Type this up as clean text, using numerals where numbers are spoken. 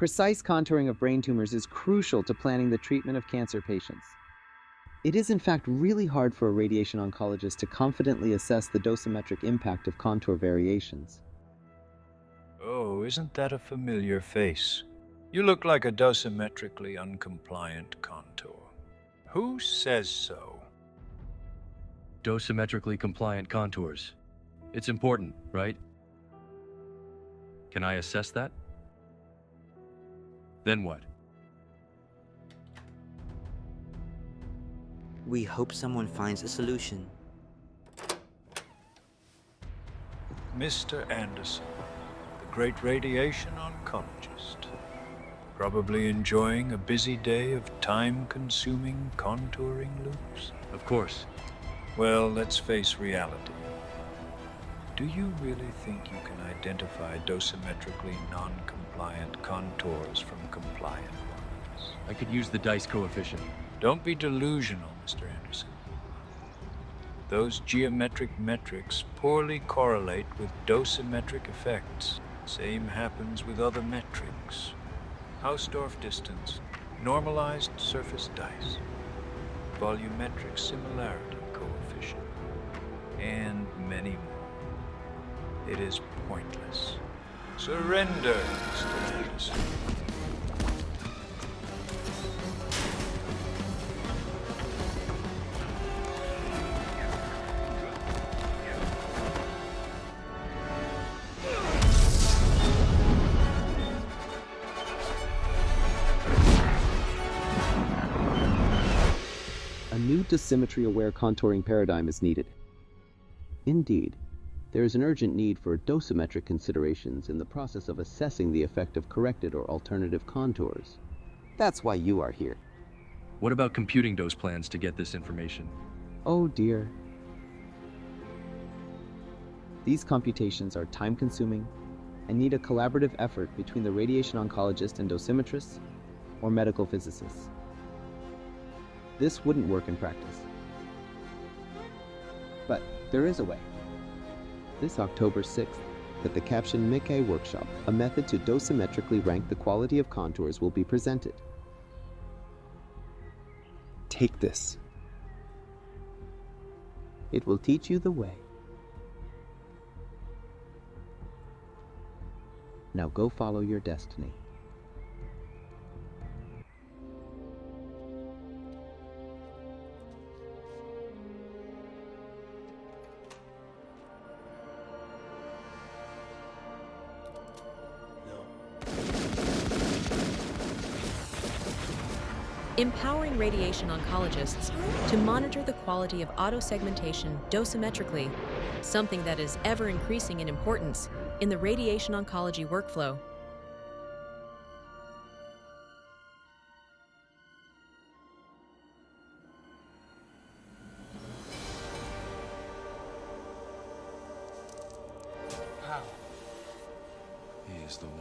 Precise contouring of brain tumors is crucial to planning the treatment of cancer patients. It is in fact really hard for a radiation oncologist to confidently assess the dosimetric impact of contour variations. Oh, isn't that a familiar face? You look like a dosimetrically uncompliant contour. Who says so? Dosimetrically compliant contours. It's important, right? Can I assess that? Then what? We hope someone finds a solution. Mr. Anderson, the great radiation oncologist. Probably enjoying a busy day of time-consuming contouring loops? Of course. Well, let's face reality. Do you really think you can identify dosimetrically non-compliant contours from compliant ones? I could use the dice coefficient. Don't be delusional, Mr. Anderson. Those geometric metrics poorly correlate with dosimetric effects. Same happens with other metrics. Hausdorff distance, normalized surface dice, volumetric similarity coefficient, and many more. It is pointless. Surrender, Mr. Anderson. A new dosimetry-aware contouring paradigm is needed. Indeed, there is an urgent need for dosimetric considerations in the process of assessing the effect of corrected or alternative contours. That's why you are here. What about computing dose plans to get this information? Oh dear. These computations are time-consuming and need a collaborative effort between the radiation oncologist and dosimetrists or medical physicists. This wouldn't work in practice. But there is a way. This October 6th, at the Caption MICAE workshop, a method to dosimetrically rank the quality of contours will be presented. Take this. It will teach you the way. Now go follow your destiny. Empowering radiation oncologists to monitor the quality of autosegmentation dosimetrically, something that is ever increasing in importance in the radiation oncology workflow. He is the one.